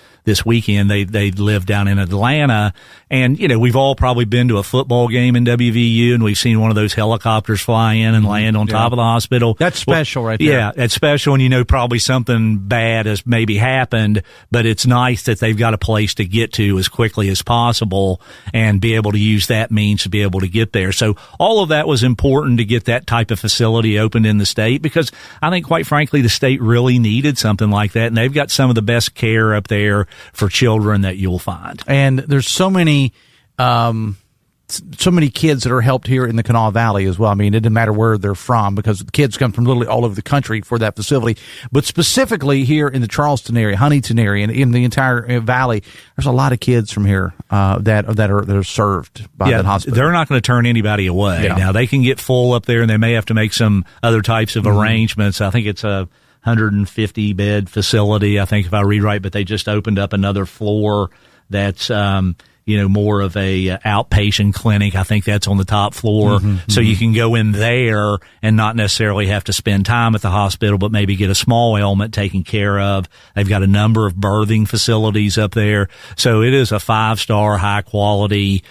weekend. They live down in Atlanta, and you know, we've all probably been to a football game in WVU, and we've seen one of those helicopters fly in and land on top of the hospital. That's special, right there. Yeah, that's special, and you know, probably something bad has maybe happened, but it's nice that they've got a place to get to as quickly as possible and be able to use that means to be able to get there. So all of that was important to get that type of facility opened in the state, because I think, quite frankly, the state really needed something like that, and they've got some of the best care up there for children that you'll find. And there's so many kids that are helped here in the Kanawha Valley as well. I mean, it doesn't matter where they're from, because the kids come from literally all over the country for that facility. But specifically here in the Charleston area, Huntington area, and in the entire valley, there's a lot of kids from here that are served by that hospital. They're not going to turn anybody away. Yeah. Now, they can get full up there, and they may have to make some other types of arrangements. I think it's a 150 bed facility, I think, if I read right, but they just opened up another floor that's, you know, more of a outpatient clinic. I think that's on the top floor. So you can go in there and not necessarily have to spend time at the hospital, but maybe get a small ailment taken care of. They've got a number of birthing facilities up there. So it is a 5-star, high quality,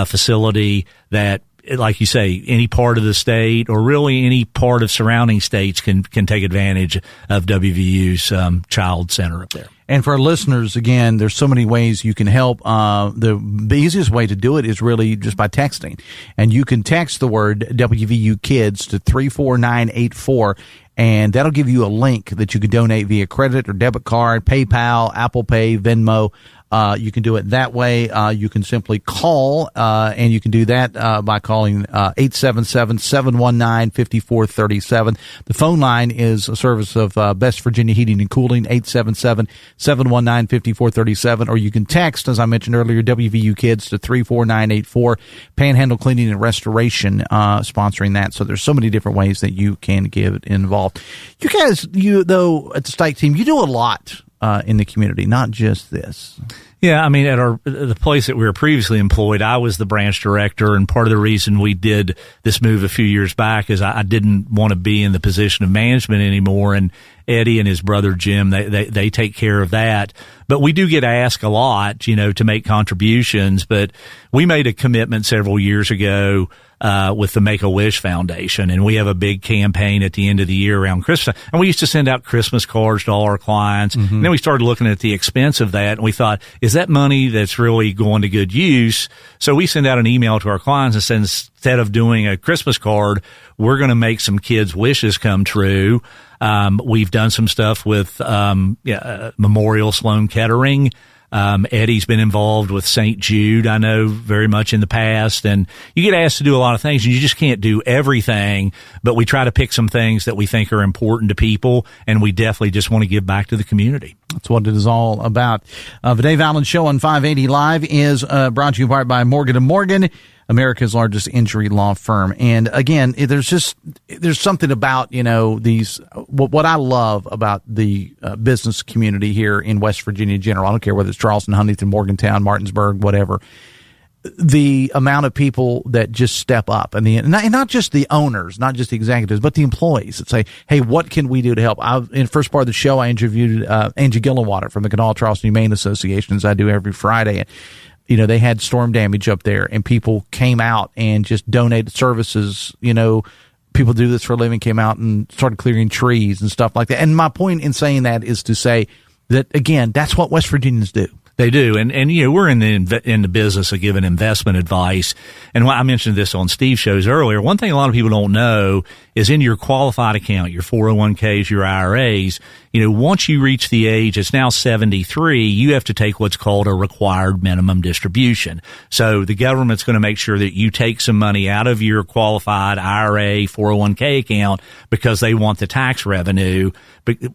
facility that, like you say, any part of the state or really any part of surrounding states can take advantage of WVU's child center up there. And for our listeners, again, there's so many ways you can help. The easiest way to do it is really just by texting. And you can text the word WVU Kids to 34984. And that'll give you a link that you can donate via credit or debit card, PayPal, Apple Pay, Venmo. You can do it that way. You can simply call, and you can do that by calling 877-719-5437. The phone line is a service of Best Virginia Heating and Cooling, 877-719-5437. Or you can text, as I mentioned earlier, WVU Kids to 34984. Panhandle Cleaning and Restoration sponsoring that. So there's so many different ways that you can get involved. You guys, though, at the Stike team, you do a lot in the community, not just this. Yeah, I mean, at the place that we were previously employed, I was the branch director, and part of the reason we did this move a few years back is I didn't want to be in the position of management anymore, and Eddie and his brother Jim, they take care of that. But we do get asked a lot, to make contributions. But we made a commitment several years ago with the Make-A-Wish Foundation, and we have a big campaign at the end of the year around Christmas. And we used to send out Christmas cards to all our clients. And then we started looking at the expense of that, and we thought, is that money that's really going to good use? So we send out an email to our clients and said, instead of doing a Christmas card, we're going to make some kids' wishes come true. We've done some stuff with Memorial Sloan Kettering. Eddie's been involved with St. Jude, I know, very much in the past. And you get asked to do a lot of things, and you just can't do everything. But we try to pick some things that we think are important to people, and we definitely just want to give back to the community. That's what it is all about. The Dave Allen Show on 580 Live is brought to you by Morgan & Morgan, America's largest injury law firm. And again, there's something about, these, what I love about the business community here in West Virginia in general. I don't care whether it's Charleston, Huntington, Morgantown, Martinsburg, whatever. The amount of people that just step up, and not just the owners, not just the executives, but the employees that say, hey, what can we do to help? In the first part of the show, I interviewed Angie Gillenwater from the Kanawha Charleston Humane Association, as I do every Friday. And, they had storm damage up there, and people came out and just donated services. People do this for a living, came out and started clearing trees and stuff like that. And my point in saying that is to say that, again, that's what West Virginians do. They do. And we're in the business of giving investment advice. And I mentioned this on Steve's shows earlier. One thing a lot of people don't know is in your qualified account, your 401ks, your IRAs, once you reach the age, it's now 73, you have to take what's called a required minimum distribution. So the government's going to make sure that you take some money out of your qualified IRA, 401k account because they want the tax revenue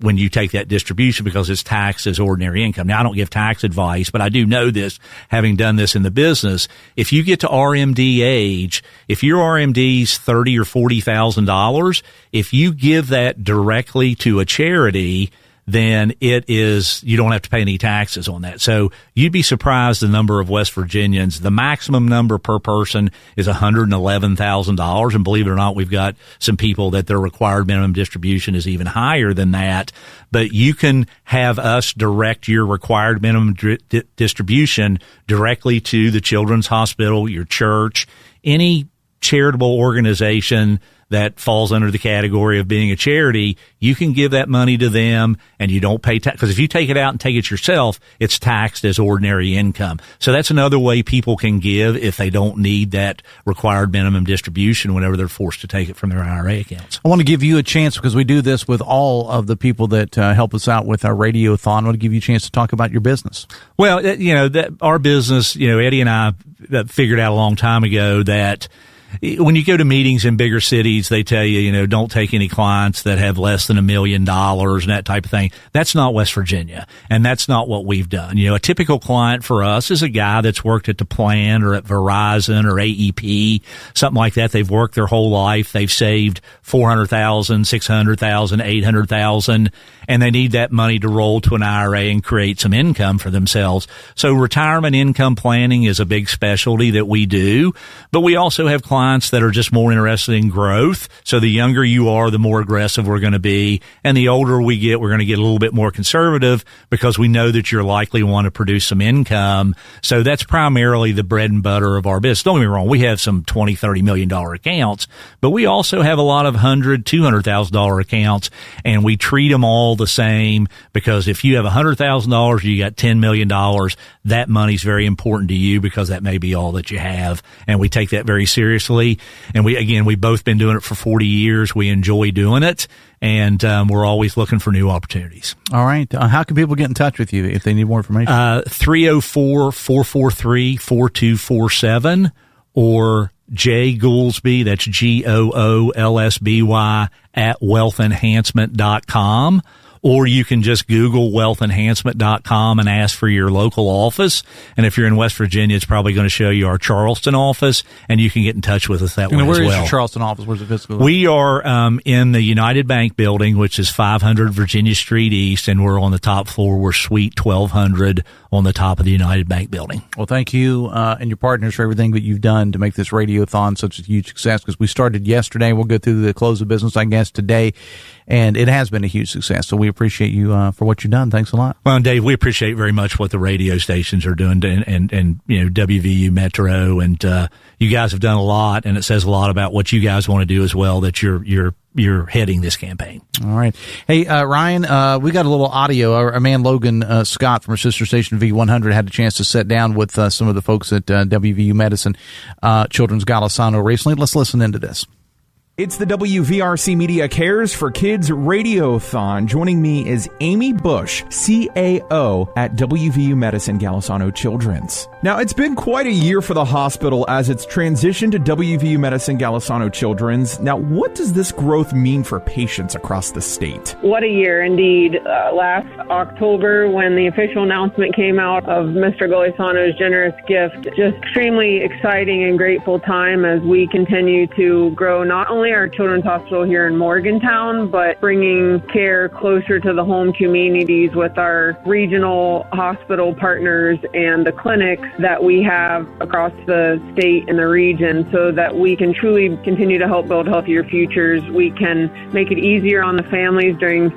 when you take that distribution because it's taxed as ordinary income. Now, I don't give tax advice, but I do know this, having done this in the business. If you get to RMD age, if your RMD's $30,000 or $40,000, if you give that directly to a charity, then you don't have to pay any taxes on that. So you'd be surprised the number of West Virginians. The maximum number per person is $111,000. And believe it or not, we've got some people that their required minimum distribution is even higher than that. But you can have us direct your required minimum distribution directly to the Children's Hospital, your church, any charitable organization that falls under the category of being a charity. You can give that money to them and you don't pay tax. Because if you take it out and take it yourself, it's taxed as ordinary income. So that's another way people can give if they don't need that required minimum distribution whenever they're forced to take it from their IRA accounts. I want to give you a chance, because we do this with all of the people that help us out with our Radiothon. I want to give you a chance to talk about your business. Well, our business, Eddie and I figured out a long time ago that when you go to meetings in bigger cities, they tell you, don't take any clients that have less than $1 million and that type of thing. That's not West Virginia, and that's not what we've done. A typical client for us is a guy that's worked at the plant or at Verizon or AEP, something like that. They've worked their whole life. They've saved $400,000, $600,000, $800,000, and they need that money to roll to an IRA and create some income for themselves. So retirement income planning is a big specialty that we do, but we also have clients that are just more interested in growth. So the younger you are, the more aggressive we're going to be. And the older we get, we're going to get a little bit more conservative because we know that you're likely want to produce some income. So that's primarily the bread and butter of our business. Don't get me wrong. We have some $20, $30 million accounts, but we also have a lot of $100,000, $200,000 accounts, and we treat them all the same because if you have $100,000, you got $10 million, that money's very important to you because that may be all that you have. And we take that very seriously. And we've both been doing it for 40 years. We enjoy doing it, and we're always looking for new opportunities. All right. How can people get in touch with you if they need more information? 304-443-4247 or Jay Goolsby, that's GOOLSBY @wealthenhancement.com. or you can just Google wealthenhancement.com and ask for your local office. And if you're in West Virginia, it's probably going to show you our Charleston office, and you can get in touch with us that way as well. Where is your Charleston office? Where's the physical? We are in the United Bank building, which is 500 Virginia Street East, and we're on the top floor. We're Suite 1200 on the top of the United Bank building. Well, thank you and your partners for everything that you've done to make this Radiothon such a huge success, because we started yesterday. We'll go through the close of business, I guess, today, and it has been a huge success. So we appreciate you for what you've done. Thanks a lot. Well, and Dave, we appreciate very much what the radio stations are doing, and you know, WVU Metro, and you guys have done a lot, and it says a lot about what you guys want to do as well, that you're heading this campaign. All right. Hey, Ryan, we got a little audio. Our man Logan Scott from our sister station V100 had a chance to sit down with some of the folks at WVU Medicine Children's Golisano recently. Let's listen into this. It's the WVRC Media Cares for Kids Radiothon. Joining me is Amy Bush, CAO at WVU Medicine Golisano Children's. Now, it's been quite a year for the hospital as it's transitioned to WVU Medicine Golisano Children's. Now, what does this growth mean for patients across the state? What a year, indeed. Last October, when the official announcement came out of Mr. Golisano's generous gift, just extremely exciting and grateful time as we continue to grow not only our children's hospital here in Morgantown, but bringing care closer to the home communities with our regional hospital partners and the clinics that we have across the state and the region, so that we can truly continue to help build healthier futures. We can make it easier on the families during,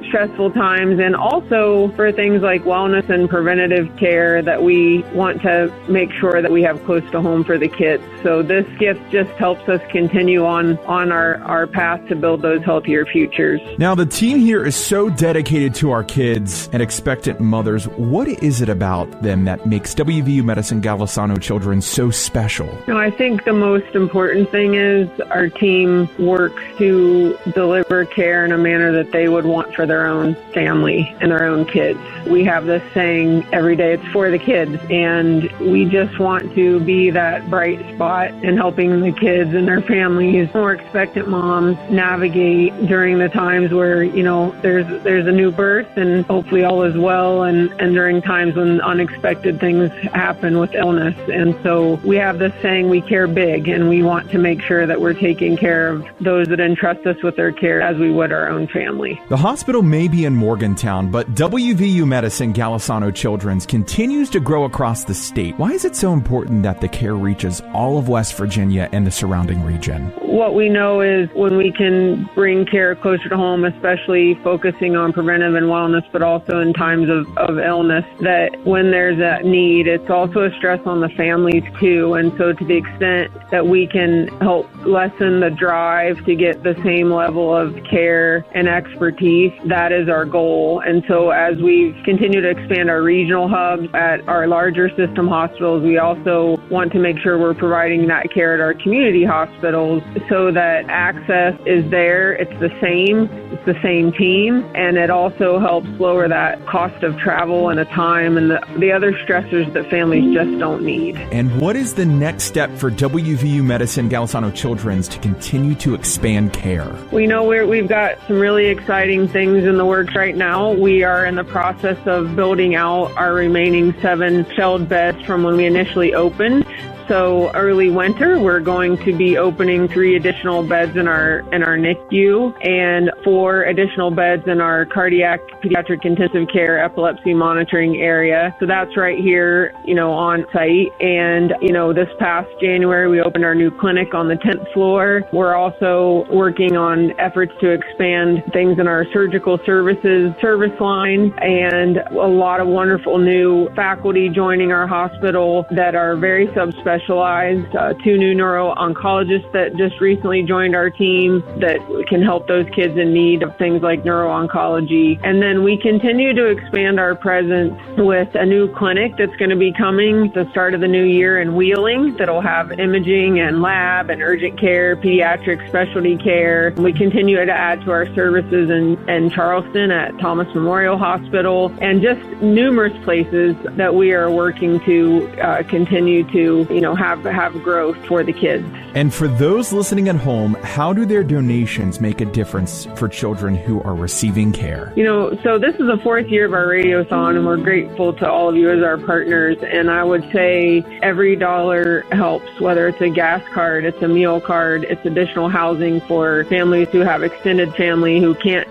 stressful times, and also for things like wellness and preventative care that we want to make sure that we have close to home for the kids. So this gift just helps us continue on our path to build those healthier futures. Now, the team here is so dedicated to our kids and expectant mothers. What is it about them that makes WVU Medicine Golisano Children so special? I think the most important thing is our team works to deliver care in a manner that they would want for their own family and their own kids. We have this saying every day, it's for the kids, and we just want to be that bright spot in helping the kids and their families or expectant moms navigate during the times where, there's a new birth and hopefully all is well, and during times when unexpected things happen with illness. And so we have this saying, we care big, and we want to make sure that we're taking care of those that entrust us with their care as we would our own family. The hospital may be in Morgantown, but WVU Medicine Golisano Children's continues to grow across the state. Why is it so important that the care reaches all of West Virginia and the surrounding region? What we know is when we can bring care closer to home, especially focusing on preventive and wellness, but also in times of illness, that when there's a need, it's also a stress on the families too. And so to the extent that we can help lessen the drive to get the same level of care and expertise, that is our goal. And so as we continue to expand our regional hubs at our larger system hospitals, we also want to make sure we're providing that care at our community hospitals so that access is there. It's the same team, and it also helps lower that cost of travel and the time and the other stressors that families just don't need. And what is the next step for WVU Medicine Golisano Children's to continue to expand care? We know we've got some really exciting things in the works right now. We are in the process of building out our remaining 7 shelled beds from when we initially opened. So early winter, we're going to be opening 3 additional beds in our NICU and 4 additional beds in our cardiac, pediatric intensive care, epilepsy monitoring area. So that's right here, on site. And, this past January, we opened our new clinic on the 10th floor. We're also working on efforts to expand things in our surgical services service line, and a lot of wonderful new faculty joining our hospital that are very subspecialized. 2 new neuro-oncologists that just recently joined our team that can help those kids in need of things like neuro-oncology. And then we continue to expand our presence with a new clinic that's going to be coming at the start of the new year in Wheeling that'll have imaging and lab and urgent care, pediatric specialty care. We continue to add to our services in Charleston at Thomas Memorial Hospital, and just numerous places that we are working to continue to have growth for the kids. And for those listening at home, how do their donations make a difference for children who are receiving care? So this is the fourth year of our Radiothon, and we're grateful to all of you as our partners. And I would say every dollar helps, whether it's a gas card, it's a meal card, it's additional housing for families who have extended family who can't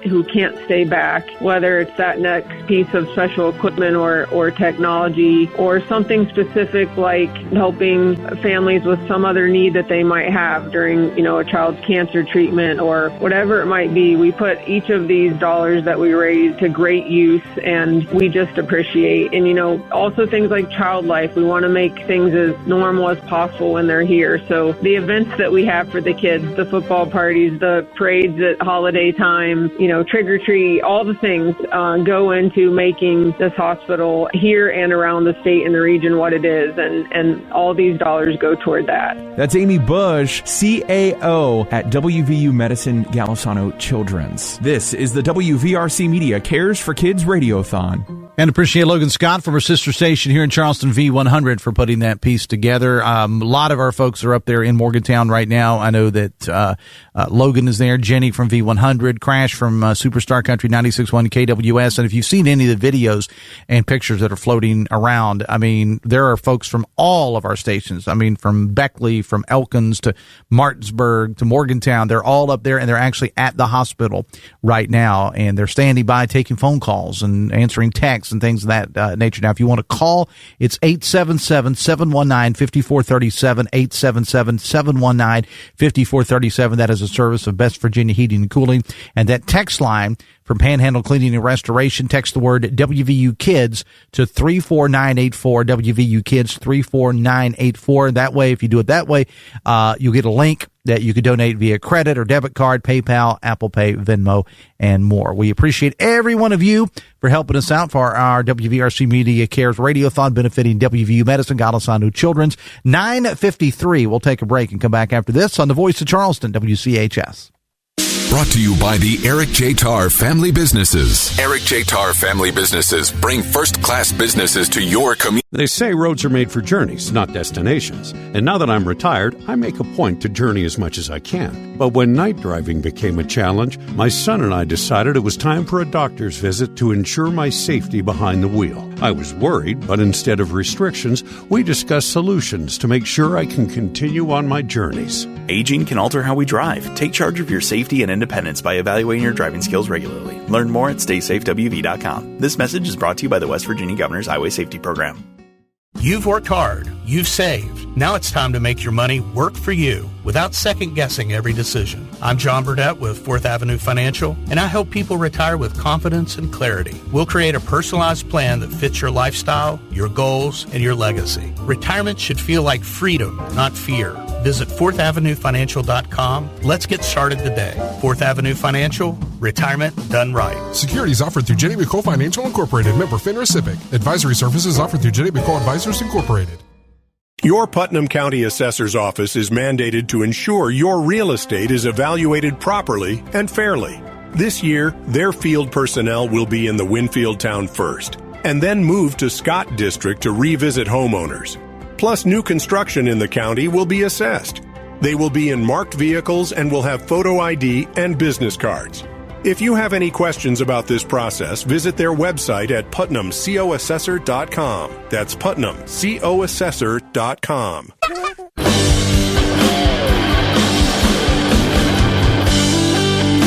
stay back, whether it's that next piece of special equipment or technology, or something specific like helping families with some other need that they might have during, a child's cancer treatment or whatever it might be. We put each of these dollars that we raise to great use, and we just appreciate. And, also things like child life, we want to make things as normal as possible when they're here. So the events that we have for the kids, the football parties, the parades at holiday time, trick or treat, all the things go into making this hospital here and around the state and the region what it is. And all these dollars go toward that. That's Amy Bush, CAO at WVU Medicine Golisano Children's. This is the WVRC Media Cares for Kids Radiothon. And appreciate Logan Scott from our sister station here in Charleston, V100, for putting that piece together. A lot of our folks are up there in Morgantown right now. I know that Logan is there, Jenny from V100, Crash from Superstar Country 96.1 KWS. And if you've seen any of the videos and pictures that are floating around, there are folks from all of our stations. From Beckley, from Elkins to Martinsburg to Morgantown. They're all up there, and they're actually at the hospital right now. And they're standing by taking phone calls and answering texts and things of that nature. Now, if you want to call, it's 877-719-5437, 877-719-5437. That is a service of Best Virginia Heating and Cooling. And that text line from Panhandle Cleaning and Restoration, text the word WVU Kids to 34984, WVU Kids 34984. That way, if you do it that way, you'll get a link that you could donate via credit or debit card, PayPal, Apple Pay, Venmo, and more. We appreciate every one of you for helping us out for our WVRC Media Cares Radiothon benefiting WVU Medicine, Golisano Children's. 9:53. We'll take a break and come back after this on the Voice of Charleston, WCHS. Brought to you by the Eric J. Tarr Family Businesses. Eric J. Tarr Family Businesses bring first-class businesses to your community. They say roads are made for journeys, not destinations. And now that I'm retired, I make a point to journey as much as I can. But when night driving became a challenge, my son and I decided it was time for a doctor's visit to ensure my safety behind the wheel. I was worried, but instead of restrictions, we discussed solutions to make sure I can continue on my journeys. Aging can alter how we drive. Take charge of your safety and independence by evaluating your driving skills regularly. Learn more at StaySafeWV.com. This message is brought to you by the West Virginia Governor's Highway Safety Program. You've worked hard. You've saved. Now it's time to make your money work for you without second-guessing every decision. I'm John Burdett with 4th Avenue Financial, and I help people retire with confidence and clarity. We'll create a personalized plan that fits your lifestyle, your goals, and your legacy. Retirement should feel like freedom, not fear. Visit 4thAvenueFinancial.com. Let's get started today. 4th Avenue Financial, retirement done right. Securities offered through Jenny McCole Financial Incorporated, member FINRA SIPC. Advisory services offered through Jenny McCole Advisors Incorporated. Your Putnam County Assessor's Office is mandated to ensure your real estate is evaluated properly and fairly. This year, their field personnel will be in the Winfield town first, and then move to Scott District to revisit homeowners. Plus, new construction in the county will be assessed. They will be in marked vehicles and will have photo ID and business cards. If you have any questions about this process, visit their website at PutnamCOAssessor.com. That's PutnamCOAssessor.com.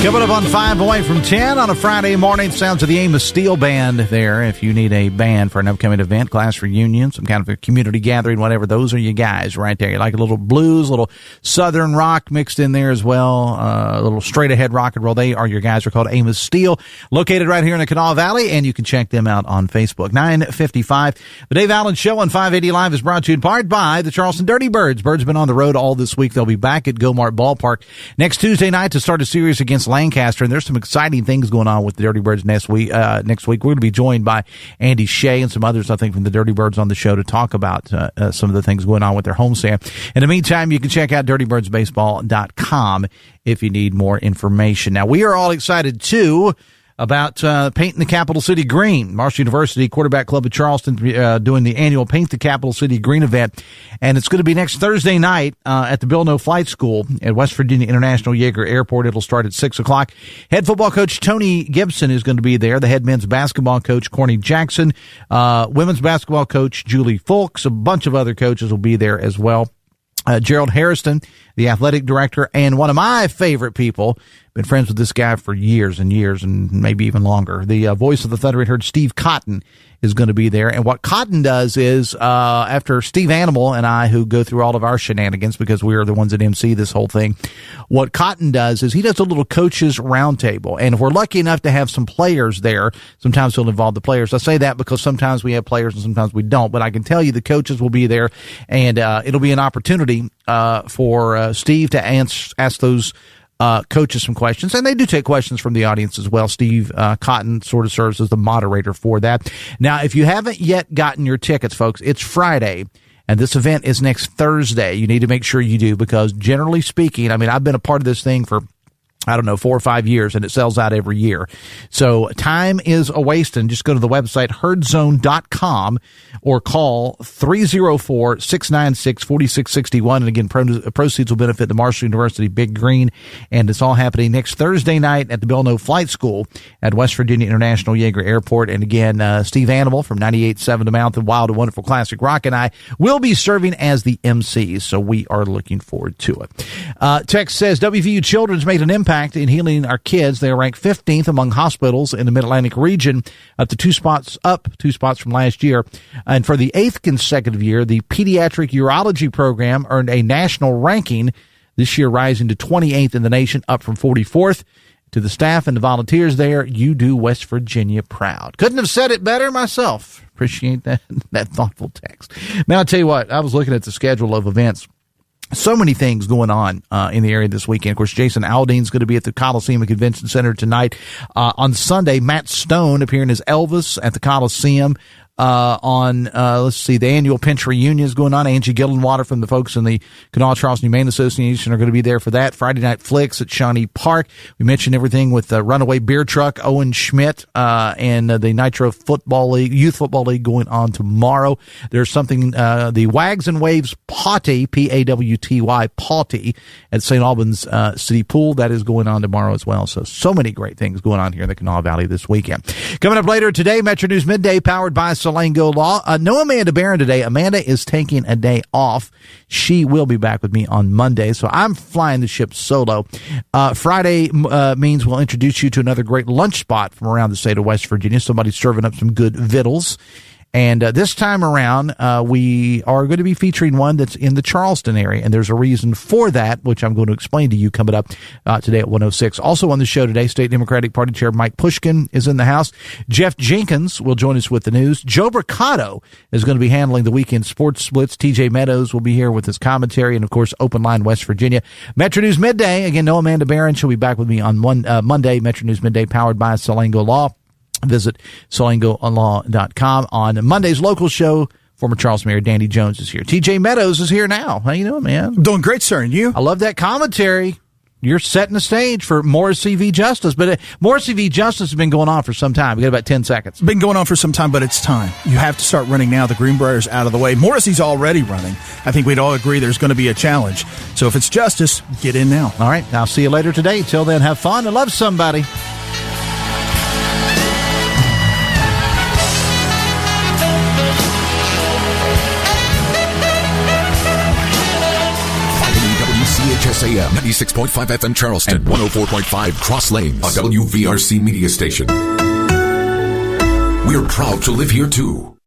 Coming up on 5 away from 10 on a Friday morning, sounds of the Amos Steel Band there. If you need a band for an upcoming event, class reunion, some kind of a community gathering, whatever, those are you guys right there. You like a little blues, a little southern rock mixed in there as well, a little straight ahead rock and roll. They are your guys. They're called Amos Steel, located right here in the Kanawha Valley, and you can check them out on Facebook. 9:55. The Dave Allen Show on 580 Live is brought to you in part by the Charleston Dirty Birds. Birds been on the road all this week. They'll be back at Gomart Ballpark next Tuesday night to start a series against Lancaster, and there's some exciting things going on with the Dirty Birds next week. We're going to be joined by Andy Shea and some others, I think, from the Dirty Birds on the show to talk about some of the things going on with their homestand. In the meantime, you can check out DirtyBirdsBaseball.com if you need more information. Now, we are all excited, too, about painting the capital city green. Marshall University Quarterback Club of Charleston doing the annual Paint the Capital City Green event, and it's going to be next Thursday night at the Bill No Flight School at West Virginia International Yeager Airport. It'll start at 6 o'clock. Head football coach Tony Gibson is going to be there. The head men's basketball coach Corny Jackson, women's basketball coach Julie Fulks, a bunch of other coaches will be there as well. Gerald Harrison, the athletic director, and one of my favorite people, been friends with this guy for years and years and maybe even longer. The voice of the Thunder Herd, Steve Cotton, is going to be there. And what Cotton does is, after Steve Animal and I, who go through all of our shenanigans because we are the ones that MC this whole thing, what Cotton does is he does a little coaches roundtable. And if we're lucky enough to have some players there, sometimes he'll involve the players. I say that because sometimes we have players and sometimes we don't. But I can tell you the coaches will be there, and it'll be an opportunity for Steve to ask those coaches some questions, and they do take questions from the audience as well. Steve Cotton sort of serves as the moderator for that. Now, if you haven't yet gotten your tickets, folks, it's Friday, and this event is next Thursday. You need to make sure you do, because generally speaking, I mean, I've been a part of this thing for 4 or 5 years, and it sells out every year. So time is a wasting. Just go to the website, herdzone.com, or call 304-696-4661. And again, proceeds will benefit the Marshall University Big Green. And it's all happening next Thursday night at the Bill No Flight School at West Virginia International Yeager Airport. And again, Steve Animal from 98.7 The Mountain, Wild and Wonderful Classic Rock, and I will be serving as the MCs. So we are looking forward to it. Text says, WVU Children's made an impact in healing our kids. They are ranked 15th among hospitals in the Mid-Atlantic region, up 2 spots from last year. And for the 8th consecutive year, the Pediatric Urology Program earned a national ranking, this year rising to 28th in the nation, up from 44th. To the staff and the volunteers there, you do West Virginia proud. Couldn't have said it better myself. Appreciate that thoughtful text. Man, I'll tell you what, I was looking at the schedule of events. So many things going on in the area this weekend. Of course, Jason Aldean's going to be at the Coliseum Convention Center tonight. On Sunday, Matt Stone appearing as Elvis at the Coliseum. The annual Pinch reunion is going on. Angie Gillenwater from the folks in the Kanawha Charleston Humane Association are going to be there for that. Friday Night Flicks at Shawnee Park. We mentioned everything with the Runaway Beer Truck, Owen Schmidt, and the Nitro Youth Football League going on tomorrow. There's something, the Wags and Waves Pawty, P-A-W-T-Y, Pawty at St. Albans City Pool. That is going on tomorrow as well. So many great things going on here in the Kanawha Valley this weekend. Coming up later today, Metro News Midday, powered by Solango Law. No Amanda Barron today. Amanda is taking a day off. She will be back with me on Monday, so I'm flying the ship solo. Friday means we'll introduce you to another great lunch spot from around the state of West Virginia. Somebody's serving up some good vittles. And this time around, we are going to be featuring one that's in the Charleston area, and there's a reason for that, which I'm going to explain to you coming up today at 1:06. Also on the show today, State Democratic Party Chair Mike Pushkin is in the house. Jeff Jenkins will join us with the news. Joe Bricado is going to be handling the weekend sports splits. TJ Meadows will be here with his commentary, and of course, Open Line West Virginia. Metro News Midday, again, no Amanda Barron. She'll be back with me on Monday. Metro News Midday, powered by Solango Law. Visit SolangoLaw.com. On Monday's local show, former Charleston Mayor Danny Jones is here. TJ Meadows is here now. How you doing, man? Doing great, sir. And you? I love that commentary. You're setting the stage for Morrissey v. Justice. But Morrissey v. Justice has been going on for some time. We got about 10 seconds. Been going on for some time, but it's time. You have to start running now. The Greenbrier's out of the way. Morrissey's already running. I think we'd all agree there's going to be a challenge. So if it's justice, get in now. All right. I'll see you later today. Till then, have fun and love somebody. WCHS AM, 96.5 FM Charleston, and 104.5 Cross Lanes, a WVRC media station. We're proud to live here too.